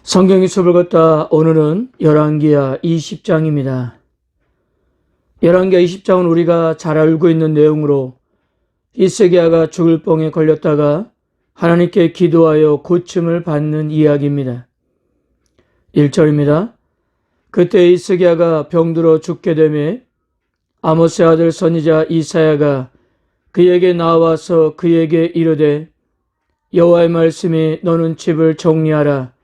성경의 숲을 걷다 오늘은 열왕기하 20장입니다. 열왕기하 20장은 우리가 잘 알고 있는 내용으로 히스기야가 죽을 병에 걸렸다가 하나님께 기도하여 고침을 받는 이야기입니다. 1절입니다. 그때 히스기야가 병들어 죽게 되매 아모스의 아들 선지자 이사야가 그에게 나와서 그에게 이르되 여호와의 말씀이 너는 집을 정리하라.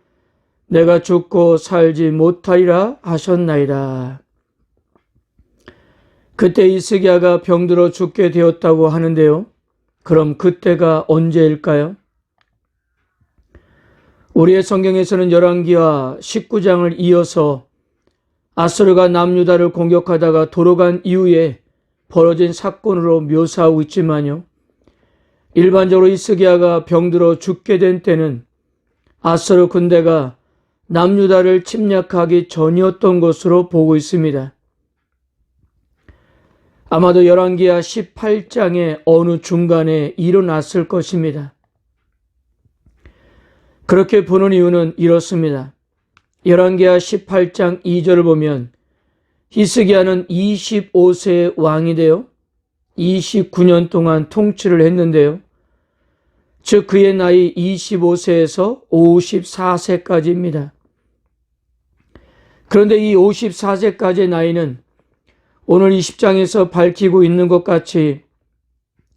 내가 죽고 살지 못하리라 하셨나이다. 그때 히스기야가 병들어 죽게 되었다고 하는데요. 그럼 그때가 언제일까요? 우리의 성경에서는 열왕기하 19장을 이어서 아수르가 남유다를 공격하다가 도로간 이후에 벌어진 사건으로 묘사하고 있지만요. 일반적으로 히스기야가 병들어 죽게 된 때는 아수르 군대가 남유다를 침략하기 전이었던 것으로 보고 있습니다. 아마도 열왕기하 18장의 어느 중간에 일어났을 것입니다. 그렇게 보는 이유는 이렇습니다. 열왕기하 18장 2절을 보면 히스기야는 25세의 왕이 되어 29년 동안 통치를 했는데요. 즉 그의 나이 25세에서 54세까지입니다. 그런데 이 54세까지의 나이는 오늘 20장에서 밝히고 있는 것 같이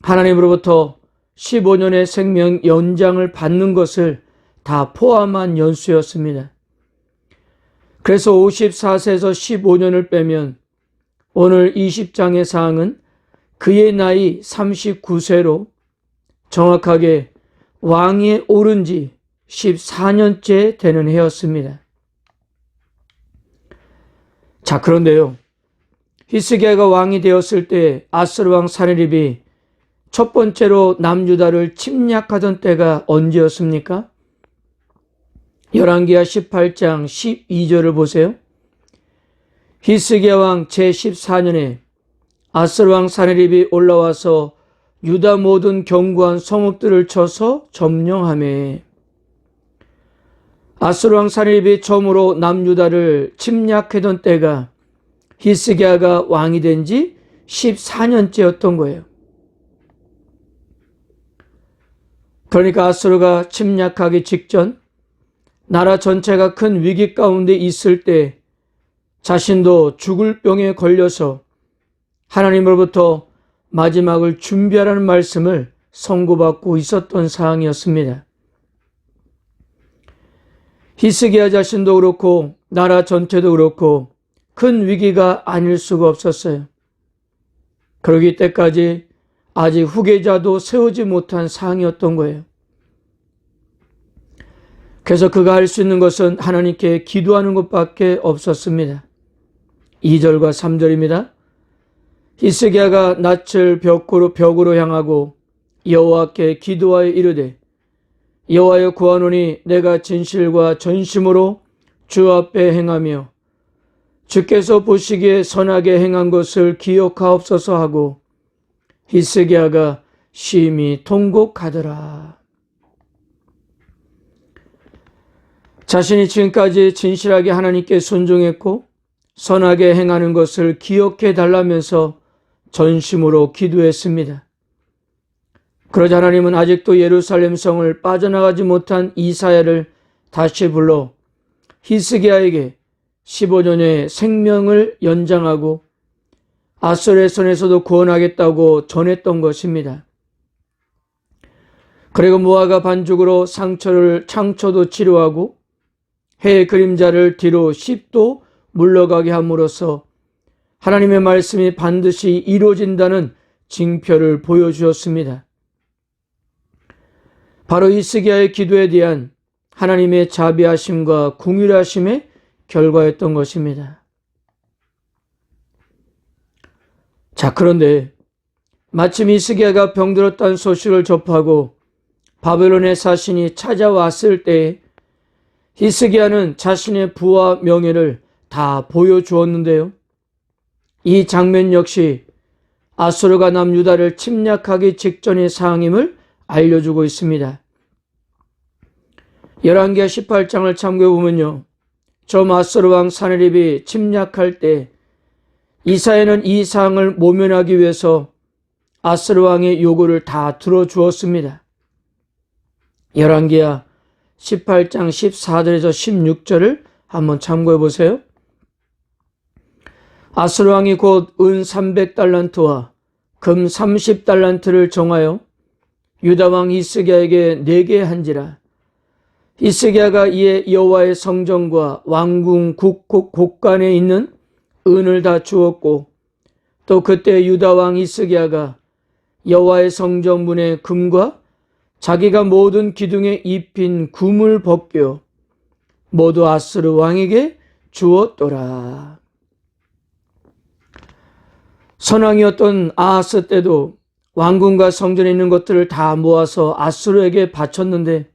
하나님으로부터 15년의 생명 연장을 받는 것을 다 포함한 연수였습니다. 그래서 54세에서 15년을 빼면 오늘 20장의 사항은 그의 나이 39세로 정확하게 왕위에 오른 지 14년째 되는 해였습니다. 자, 그런데요. 히스기야가 왕이 되었을 때 아수르 왕 사느립이 첫 번째로 남유다를 침략하던 때가 언제였습니까? 열왕기하 18장 12절을 보세요. 히스기야 왕 제14년에 아수르 왕 사느립이 올라와서 유다 모든 견고한 성읍들을 쳐서 점령하매 아수르 왕 사느립이 처음으로 남유다를 침략하던 때가 히스기야가 왕이 된 지 14년째였던 거예요. 그러니까 아수르가 침략하기 직전 나라 전체가 큰 위기 가운데 있을 때 자신도 죽을 병에 걸려서 하나님으로부터 마지막을 준비하라는 말씀을 선고받고 있었던 상황이었습니다. 히스기야 자신도 그렇고 나라 전체도 그렇고 큰 위기가 아닐 수가 없었어요. 그러기 때까지 아직 후계자도 세우지 못한 상황이었던 거예요. 그래서 그가 할 수 있는 것은 하나님께 기도하는 것밖에 없었습니다. 2절과 3절입니다. 히스기야가 낯을 벽으로 향하고 여호와께 기도하여 이르되 여호와여 구하노니 내가 진실과 전심으로 주 앞에 행하며 주께서 보시기에 선하게 행한 것을 기억하옵소서 하고 히스기야가 심히 통곡하더라. 자신이 지금까지 진실하게 하나님께 순종했고 선하게 행하는 것을 기억해 달라면서 전심으로 기도했습니다. 그러자 하나님은 아직도 예루살렘 성을 빠져나가지 못한 이사야를 다시 불러 히스기야에게 15년의 생명을 연장하고 아수르의 손에서도 구원하겠다고 전했던 것입니다. 그리고 무화과 반죽으로 창초도 치료하고 해의 그림자를 뒤로 10도 물러가게 함으로써 하나님의 말씀이 반드시 이루어진다는 징표를 보여주었습니다. 바로 히스기야의 기도에 대한 하나님의 자비하심과 긍휼하심의 결과였던 것입니다. 자, 그런데 마침 히스기야가 병들었다는 소식을 접하고 바벨론의 사신이 찾아왔을 때 히스기야는 자신의 부와 명예를 다 보여주었는데요. 이 장면 역시 아수르가 남유다를 침략하기 직전의 상황임을 알려주고 있습니다. 열왕기하 18장을 참고해 보면요, 저 마스르 왕 사네립이 침략할 때 이사야는 이 사항을 모면하기 위해서 아스르 왕의 요구를 다 들어주었습니다. 열왕기하 18장 14절에서 16절을 한번 참고해 보세요. 아스르 왕이 곧 은 300달란트와 금 30달란트를 정하여 유다 왕 히스기야에게 내게 한지라. 히스기야가 이에 여호와의 성전과 왕궁 곳간에 있는 은을 다 주었고, 또 그때 유다 왕 히스기야가 여호와의 성전 문의 금과 자기가 모든 기둥에 입힌 금을 벗겨 모두 아스르 왕에게 주었더라. 선왕이었던 아하스 때도 왕궁과 성전에 있는 것들을 다 모아서 아스르에게 바쳤는데,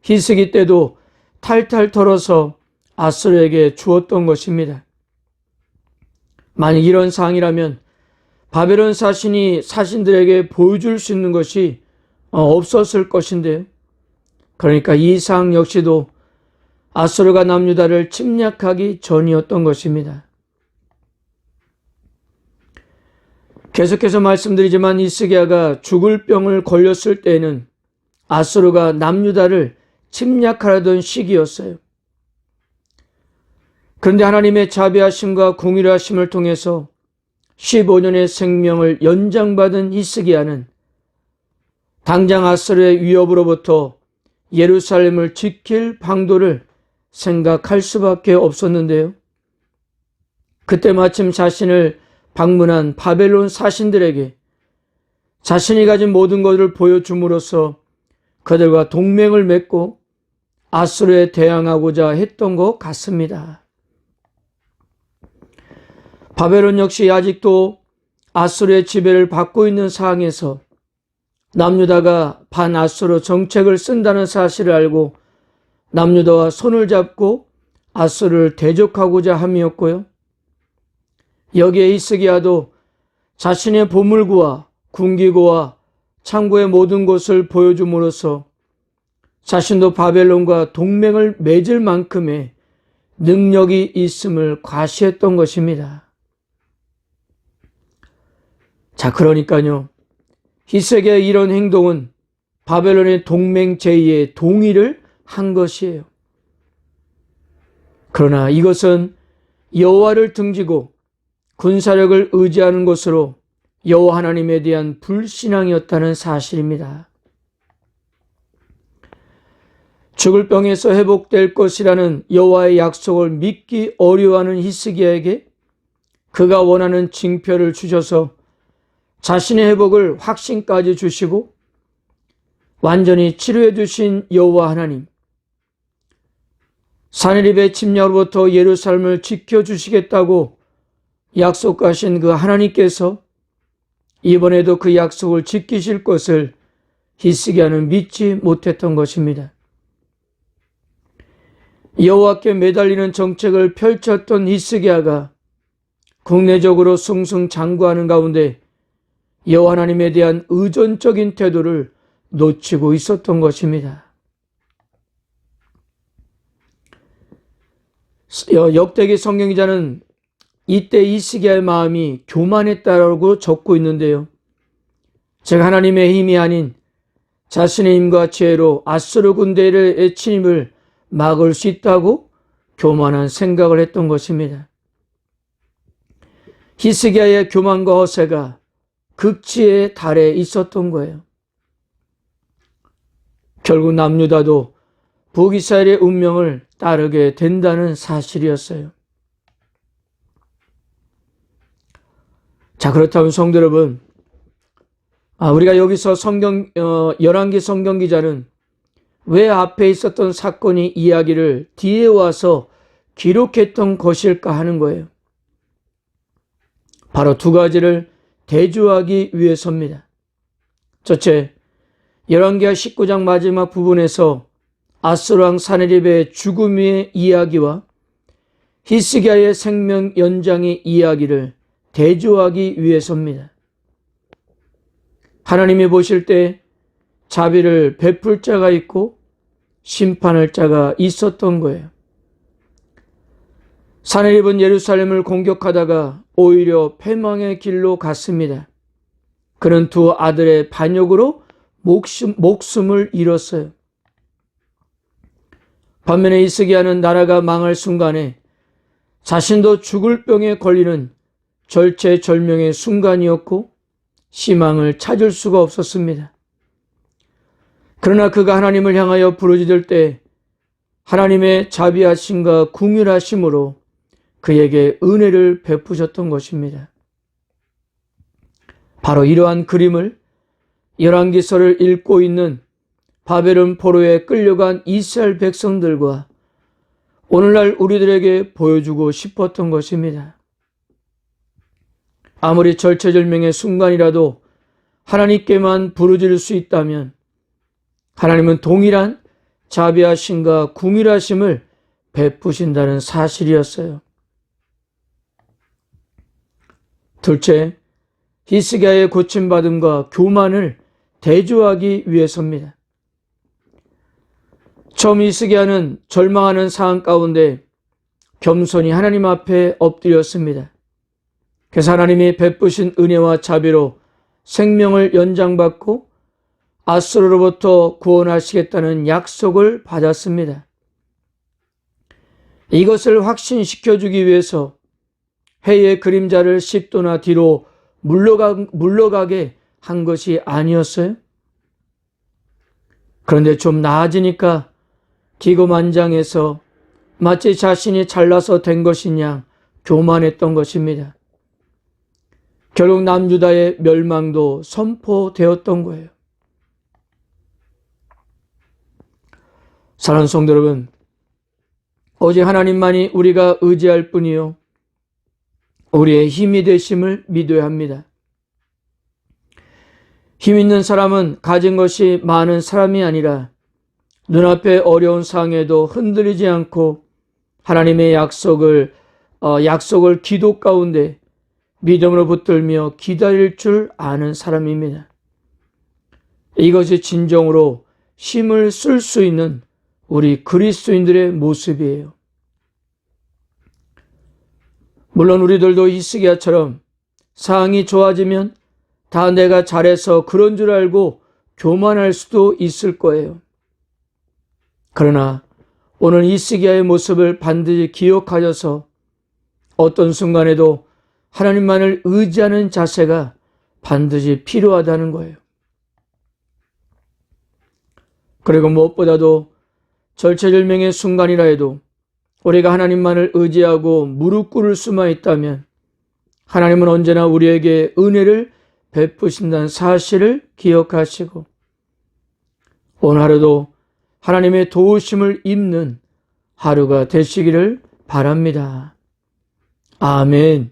히스기 때도 탈탈 털어서 아스르에게 주었던 것입니다. 만약 이런 상황이라면 바벨론 사신이 사신들에게 보여줄 수 있는 것이 없었을 것인데요. 그러니까 이 상황 역시도 아스르가 남유다를 침략하기 전이었던 것입니다. 계속해서 말씀드리지만 히스기야가 죽을 병을 걸렸을 때에는 아스르가 남유다를 침략하려던 시기였어요. 그런데 하나님의 자비하심과 공의하심을 통해서 15년의 생명을 연장받은 히스기야는 당장 아스르의 위협으로부터 예루살렘을 지킬 방도를 생각할 수밖에 없었는데요. 그때 마침 자신을 방문한 바벨론 사신들에게 자신이 가진 모든 것을 보여줌으로써 그들과 동맹을 맺고 아스르에 대항하고자 했던 것 같습니다. 바벨론 역시 아직도 아스르의 지배를 받고 있는 상황에서 남유다가 반아스르 정책을 쓴다는 사실을 알고 남유다와 손을 잡고 아스르를 대적하고자 함이었고요. 여기에 히스기야도 자신의 보물구와 군기구와 창고의 모든 것을 보여줌으로써 자신도 바벨론과 동맹을 맺을 만큼의 능력이 있음을 과시했던 것입니다. 자, 그러니까요, 히스기야의 이런 행동은 바벨론의 동맹 제의에 동의를 한 것이에요. 그러나 이것은 여호와를 등지고 군사력을 의지하는 것으로 여호와 하나님에 대한 불신앙이었다는 사실입니다. 죽을 병에서 회복될 것이라는 여호와의 약속을 믿기 어려워하는 히스기야에게 그가 원하는 징표를 주셔서 자신의 회복을 확신까지 주시고 완전히 치료해 주신 여호와 하나님, 사네립의 침략으로부터 예루살렘을 지켜주시겠다고 약속하신 그 하나님께서 이번에도 그 약속을 지키실 것을 히스기야는 믿지 못했던 것입니다. 여호와께 매달리는 정책을 펼쳤던 히스기야가 국내적으로 승승장구하는 가운데 여호와 하나님에 대한 의존적인 태도를 놓치고 있었던 것입니다. 역대기 성경기자는 이때 히스기야의 마음이 교만했다라고 적고 있는데요. 즉 하나님의 힘이 아닌 자신의 힘과 지혜로 아스르 군대의 침입을 막을 수 있다고 교만한 생각을 했던 것입니다. 히스기야의 교만과 허세가 극치에 달해 있었던 거예요. 결국 남유다도 북이스라엘의 운명을 따르게 된다는 사실이었어요. 자, 그렇다면 성도 여러분, 우리가 여기서 열왕기 성경 기자는 왜 앞에 있었던 사건이 이야기를 뒤에 와서 기록했던 것일까 하는 거예요. 바로 두 가지를 대조하기 위해서입니다. 첫째, 열왕기하 19장 마지막 부분에서 아스르 왕 사네립의 죽음의 이야기와 히스기야의 생명 연장의 이야기를 대조하기 위해서입니다. 하나님이 보실 때 자비를 베풀 자가 있고 심판할 자가 있었던 거예요. 사내립은 예루살렘을 공격하다가 오히려 패망의 길로 갔습니다. 그는 두 아들의 반역으로 목숨을 잃었어요. 반면에 히스기야는 나라가 망할 순간에 자신도 죽을 병에 걸리는 절체절명의 순간이었고 희망을 찾을 수가 없었습니다. 그러나 그가 하나님을 향하여 부르짖을 때 하나님의 자비하심과 긍휼하심으로 그에게 은혜를 베푸셨던 것입니다. 바로 이러한 그림을 열왕기서를 읽고 있는 바벨론 포로에 끌려간 이스라엘 백성들과 오늘날 우리들에게 보여주고 싶었던 것입니다. 아무리 절체절명의 순간이라도 하나님께만 부르짖을 수 있다면 하나님은 동일한 자비하심과 긍휼하심을 베푸신다는 사실이었어요. 둘째, 히스기야의 고침받음과 교만을 대조하기 위해서입니다. 처음 히스기야는 절망하는 상황 가운데 겸손히 하나님 앞에 엎드렸습니다. 그래서 하나님이 베푸신 은혜와 자비로 생명을 연장받고 아수르로부터 구원하시겠다는 약속을 받았습니다. 이것을 확신시켜주기 위해서 해의 그림자를 10도나 뒤로 물러가게 한 것이 아니었어요? 그런데 좀 나아지니까 기고만장해서 마치 자신이 잘나서 된 것이냐 교만했던 것입니다. 결국 남유다의 멸망도 선포되었던 거예요. 사랑하는 성도 여러분, 오직 하나님만이 우리가 의지할 뿐이요 우리의 힘이 되심을 믿어야 합니다. 힘 있는 사람은 가진 것이 많은 사람이 아니라 눈앞에 어려운 상황에도 흔들리지 않고 하나님의 약속을 기도 가운데 믿음으로 붙들며 기다릴 줄 아는 사람입니다. 이것이 진정으로 힘을 쓸 수 있는 우리 그리스도인들의 모습이에요. 물론 우리들도 히스기야처럼 상황이 좋아지면 다 내가 잘해서 그런 줄 알고 교만할 수도 있을 거예요. 그러나 오늘 히스기야의 모습을 반드시 기억하셔서 어떤 순간에도 하나님만을 의지하는 자세가 반드시 필요하다는 거예요. 그리고 무엇보다도 절체절명의 순간이라 해도 우리가 하나님만을 의지하고 무릎 꿇을 수만 있다면 하나님은 언제나 우리에게 은혜를 베푸신다는 사실을 기억하시고 오늘 하루도 하나님의 도우심을 입는 하루가 되시기를 바랍니다. 아멘.